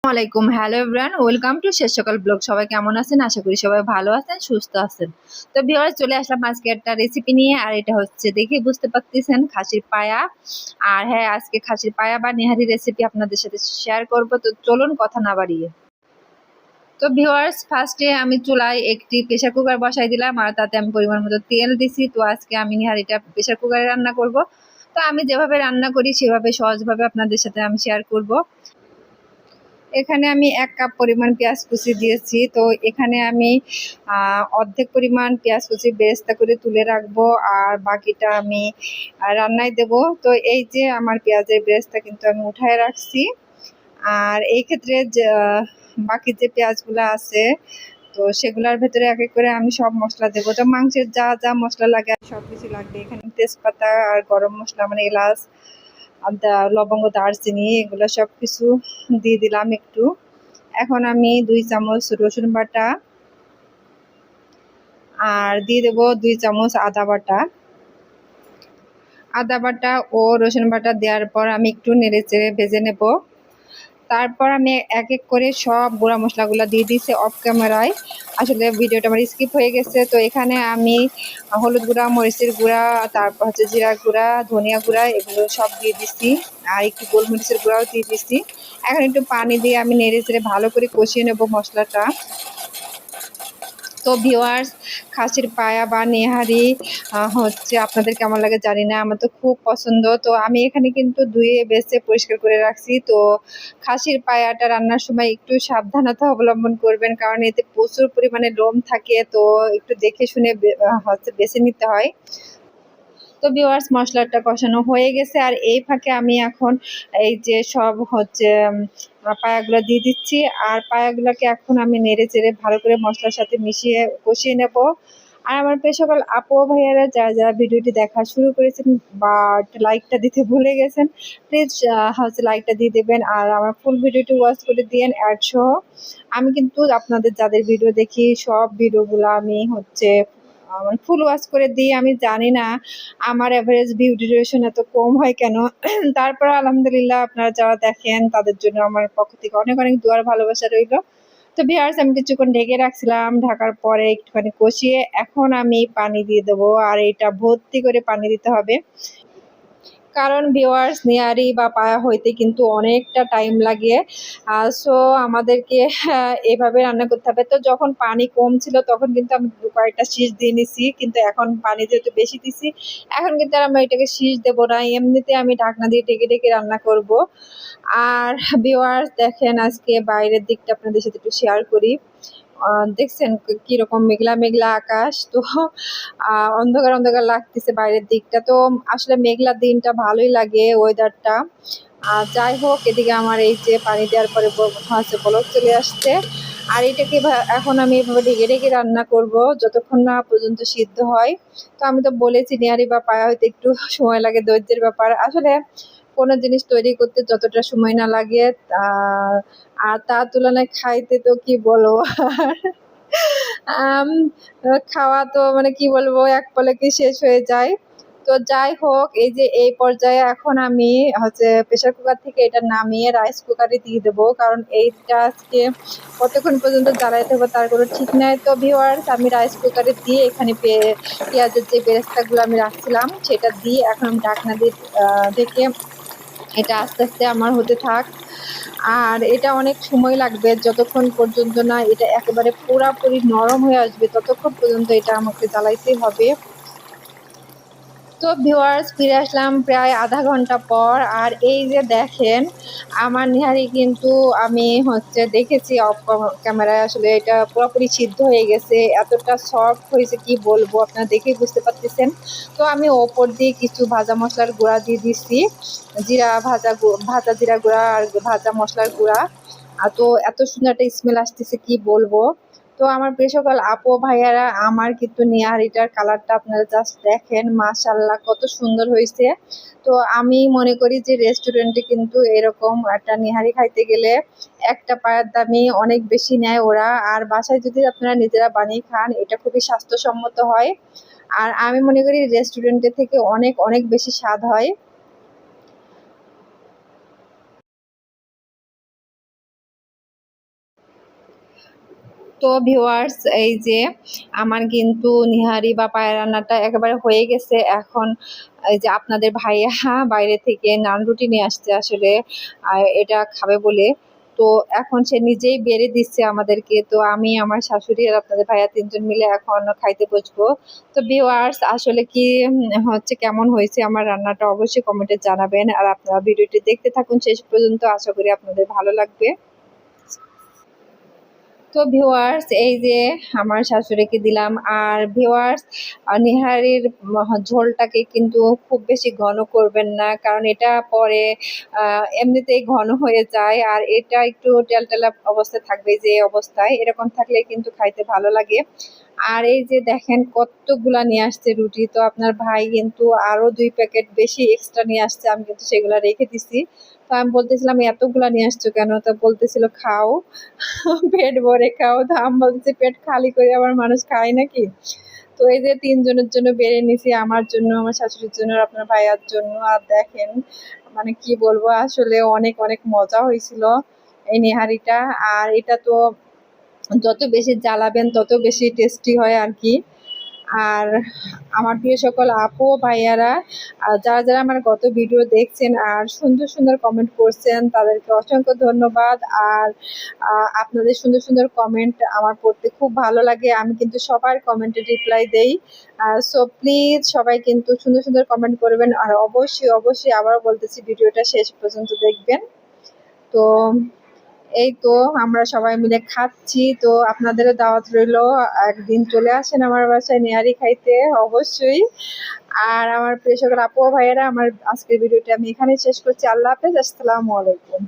আসসালামাইকুম, hello everyone, welcome to শেষ সকাল ব্লগ। সবাই কেমন আছেন? আশা করি সবাই ভালো আছেন, সুস্থ আছেন। তো ভিউয়ার্স, চলে আসলাম আজকে একটা রেসিপি নিয়ে। আর এটা হচ্ছে, দেখে বুঝতে পারতেছেন, খাসির পায়া। আর হ্যাঁ, আজকে খাসির পায়া বা নেহারি রেসিপি আপনাদের সাথে শেয়ার করব। তো চলুন কথা না বাড়িয়ে। তো ভিউয়ার্স, ফার্স্টে আমি চুলায় একটি প্রেসার কুকার বসাই দিলাম, আর তাতে আমি পরিমাণ মতো তেল দিছি। তো আজকে আমি নেহারিটা প্রেসার কুকারে রান্না করব। তো আমি যেভাবে রান্না করি সেভাবে সহজভাবে আপনাদের সাথে আমি শেয়ার করব। এখানে আমি 1 কাপ পরিমাণ পেঁয়াজ কুচি দিয়েছি। তো এখানে আমি অর্ধেক পরিমাণ পেঁয়াজ কুচি বেরেস্তা করে তুলে রাখবো, আর বাকিটা আমি রান্নায় দেব। তো এই যে আমার পেঁয়াজের বেরেস্তা কিন্তু আমি উঠায় রাখছি। আর এই ক্ষেত্রে বাকি যে পেঁয়াজগুলো আছে, তো সেগুলোর ভেতরে এক এক করে আমি সব মশলা দেবো। তো মাংসের যা যা মশলা লাগে সব কিছু লাগবে। এখানে তেজপাতা আর গরম মশলা, মানে এলাচ, আদা, লবঙ্গ, দারচিনি, এগুলো সব কিছু দিয়ে দিলাম একটু। এখন আমি 2 চামচ রসুন বাটা আর দিয়ে দেবো 2 চামচ আদা বাটা। আদা বাটা ও রসুন বাটা দেওয়ার পর আমি একটু নেড়েচেড়ে ভেজে নেব। তারপর আমি এক এক করে সব গুঁড়া মশলাগুলো দিয়ে দিয়েছি অফ ক্যামেরায়। আসলে ভিডিওটা আমার স্কিপ হয়ে গেছে। তো এখানে আমি হলুদ গুঁড়া, মরিচের গুঁড়া, তারপর হচ্ছে জিরার গুঁড়া, ধনিয়া গুঁড়া, এগুলো সব দিয়ে দিচ্ছি। আর একটু গোলমরিচের গুঁড়াও দিয়ে দিচ্ছি। এখন একটু পানি দিয়ে আমি নেড়ে চেড়ে ভালো করে কষিয়ে নেব মশলাটা। তো ভিউয়ার্স, খাসির পায়া বা নেহারি হচ্ছে আপনাদের কেমন লাগে জানি না, আমার তো খুব পছন্দ। তো আমি এখানে কিন্তু ধুয়ে বেছে পরিষ্কার করে রাখছি। তো খাসির পায়াটা রান্নার সময় একটু সাবধানতা অবলম্বন করবেন, কারণ এতে প্রচুর পরিমাণে লোম থাকে। তো একটু দেখে শুনে হচ্ছে বেছে নিতে হয়। তো ভিউয়ার্স, মশলাটা কষানো হয়ে গেছে, আর এই ফাঁকে আমি এখন এই যে সব হচ্ছে পায়াগুলো দিয়ে দিচ্ছি। আর পায়াগুলোকে এখন আমি নেড়ে চেড়ে ভালো করে মশলার সাথে মিশিয়ে কষিয়ে নেব। আর আমার প্রিয় সকল আপু ও ভাইয়ারা যারা যারা ভিডিওটি দেখা শুরু করেছেন বাট লাইকটা দিতে ভুলে গেছেন, প্লিজ হচ্ছে লাইকটা দিয়ে দেবেন, আর আমার ফুল ভিডিওটি ওয়াচ করে দিয়েন অ্যাড সহ। আমি কিন্তু আপনাদের যাদের ভিডিও দেখি সব ভিডিওগুলো আমি হচ্ছে মানে ফুল ওয়াচ করে দিই। আমি জানি না আমার এভারেজ ভিউ ডিউরেশন এত কম হয় কেন। তারপর আলহামদুলিল্লাহ, আপনারা যারা দেখেন তাদের জন্য আমার পক্ষ থেকে অনেক অনেক দোয়ার ভালোবাসা রইল। তো ভিউয়ার্স, আমি কিছুক্ষণ ঢেকে রাখছিলাম। ঢাকার পরে একটুখানি কষিয়ে এখন আমি পানি দিয়ে দেবো, আর এটা ভর্তি করে পানি দিতে হবে। কারণ ভিউয়ার্স, নেহারি বা পায়া হইতে কিন্তু অনেকটা টাইম লাগে। সো আমাদেরকে এভাবে রান্না করতে হবে। তো যখন পানি কম ছিল তখন কিন্তু আমি কয়েকটা শীষ দিয়ে নিছি, কিন্তু এখন পানি যেহেতু বেশি দিছি, এখন কিন্তু আর আমি এটাকে শীষ দেবো না, এমনিতে আমি ঢাকনা দিয়ে ঢেকে ঢেকে রান্না করব। আর ভিউয়ার্স দেখেন, আজকে বাইরের দিকটা আপনাদের সাথে একটু শেয়ার করি। দেখছেন কিরকম মেঘলা মেঘলা আকাশ। তো অন্ধকার অন্ধকার লাগতেছে বাইরের দিকটা। তো আসলে মেঘলা দিনটা ভালোই লাগে, ওয়েদারটা। যাই হোক, এদিকে আমার এই যে পানি দেওয়ার পরে হচ্ছে বলক চলে আসছে। আর এটাকে এখন আমি এভাবে ঢেকে ঢেকে রান্না করব যতক্ষণ না পর্যন্ত সিদ্ধ হয়। তো আমি তো বলেছি, নেহারি বা পায়া হইতে একটু সময় লাগে, ধৈর্যের ব্যাপার। আসলে কোনো জিনিস তৈরি করতে যতটা সময় না লাগে, আর তার তুলনায় খাইতে তো কি বলবো। আম খাওয়া তো মানে কি বলবো, এক পলকে শেষ হয়ে যায়। তো যাই হোক, এই যে এই পর্যায়ে এখন আমি হচ্ছে প্রেসার কুকার থেকে এটা নামিয়ে রাইস কুকারে দিয়ে দেবো, কারণ এইটা আজকে কতক্ষণ পর্যন্ত জ্বালাইতে হবে তার কোনো ঠিক নাই। তো ভিউয়ার্স, আমি রাইস কুকারে দিয়ে এখানে পেঁয়াজের যে বেরেস্তাগুলো আমি রাখছিলাম সেটা দিয়ে এখন আমি ঢাকনা দিয়ে ঢেকে এটা আস্তে আস্তে আমার হতে থাক। আর এটা অনেক সময় লাগবে, যতক্ষণ পর্যন্ত না এটা একেবারে পুরাপুরি নরম হয়ে আসবে ততক্ষণ পর্যন্ত এটা আমাকে জ্বালাইতেই হবে। তো ভিউয়ার্স, ফিরে আসলাম প্রায় আধা ঘন্টা পর। আর এই যে দেখেন, আমার নেহারি কিন্তু আমি হচ্ছে দেখেছি অফ ক্যামেরায়, আসলে এটা পুরোপুরি সিদ্ধ হয়ে গেছে, এতটা সফট হয়েছে কি বলবো, আপনারা দেখেই বুঝতে পারতেছেন। তো আমি ওপর দিয়ে কিছু ভাজা মশলার গুঁড়া দিয়ে দিচ্ছি, ভাজা জিরা গুঁড়া আর ভাজা মশলার গুঁড়া। তো এত সুন্দর একটা স্মেল আসতেছে কি বলবো। তো আমার প্রিয় সকল আপু ভাইয়ারা, আমার কিন্তু নেহারিটার কালারটা আপনারা জাস্ট দেখেন, মাশাআল্লাহ কত সুন্দর হয়েছে। তো আমি মনে করি যে রেস্টুরেন্টে কিন্তু এরকম একটা নেহারি খাইতে গেলে একটা পায়ের দামই অনেক বেশি নেয় ওরা। আর বাসায় যদি আপনারা নিজেরা বানিয়ে খান, এটা খুবই স্বাস্থ্যসম্মত হয়। আর আমি মনে করি রেস্টুরেন্টের থেকে অনেক অনেক বেশি স্বাদ হয়। তো ভিউয়ার্স, এই যে আমার কিন্তু নিহারি বা পায়া রান্নাটা একেবারে হয়ে গেছে। এখন এই যে আপনাদের ভাইয়া বাইরে থেকে নান রুটি নিয়ে আসছে আসলে এটা খাবে বলে। তো এখন সে নিজেই বেড়ে দিচ্ছে আমাদেরকে। তো আমি, আমার শাশুড়ি আর আপনাদের ভাইয়া ৩ জন মিলে এখন খাইতে বসবো। তো ভিউয়ার্স, আসলে কি হচ্ছে, কেমন হয়েছে আমার রান্নাটা অবশ্যই কমেন্টে জানাবেন। আর আপনারা ভিডিওটি দেখতে থাকুন শেষ পর্যন্ত, আশা করি আপনাদের ভালো লাগবে। তো ভিউয়ার্স, এই যে আমার শাশুড়িকে দিলাম। আর ভিউয়ার্স, নিহারির ঝোলটাকে কিন্তু খুব বেশি ঘন করবেন না, কারণ এটা পরে এমনিতেই ঘন হয়ে যায়। আর এটা একটু টেলটেলা অবস্থায় থাকবে, যে অবস্থায় এরকম থাকলে কিন্তু খাইতে ভালো লাগে। আর এই যে দেখেন কতগুলা নিয়ে আসছে রুটি। তো আপনার ভাই কিন্তু আরো ২ প্যাকেট বেশি এক্সট্রা নিয়ে আসছে, আমি কিন্তু সেগুলা রেখে দিছি। তো আমি বলতেছিলাম এতগুলা নিয়ে আসছো কেন? তো বলতেছিল খাও, পেট ভরে খাও। তো আমি বলছি পেট খালি করে আবার মানুষ খায় নাকি? তো এই যে ৩ জনের জন্য বেড়ে নিছি, আমার জন্য, আমার শাশুড়ির জন্য আর আপনার ভাইয়ার জন্য। আর দেখেন মানে কি বলবো, আসলে অনেক অনেক মজা হয়েছিল এই নেহারিটা। আর এটা তো যত বেশি জ্বালাবেন তত বেশি টেস্টি হয় আর কি। আর আমার প্রিয় সকল আপু ও ভাইয়ারা, যারা যারা আমার গত ভিডিও দেখছেন আর সুন্দর সুন্দর কমেন্ট করছেন, তাদেরকে অসংখ্য ধন্যবাদ। আর আপনাদের সুন্দর সুন্দর কমেন্ট আমার পড়তে খুব ভালো লাগে। আমি কিন্তু সবার কমেন্টে রিপ্লাই দেই। সো প্লিজ সবাই কিন্তু সুন্দর সুন্দর কমেন্ট করবেন। আর অবশ্যই অবশ্যই আবারও বলতেছি, ভিডিওটা শেষ পর্যন্ত দেখবেন। তো এই তো আমরা সবাই মিলে খাচ্ছি। তো আপনাদেরও দাওয়াত রইলো, একদিন চলে আসেন আমার বাসায় নেহারি খাইতে অবশ্যই। আর আমার প্রিয় সকল আপু ও ভাইয়েরা, আমার আজকের ভিডিওটি আমি এখানেই শেষ করছি। আল্লাহ হাফেজ, আসসালামু আলাইকুম।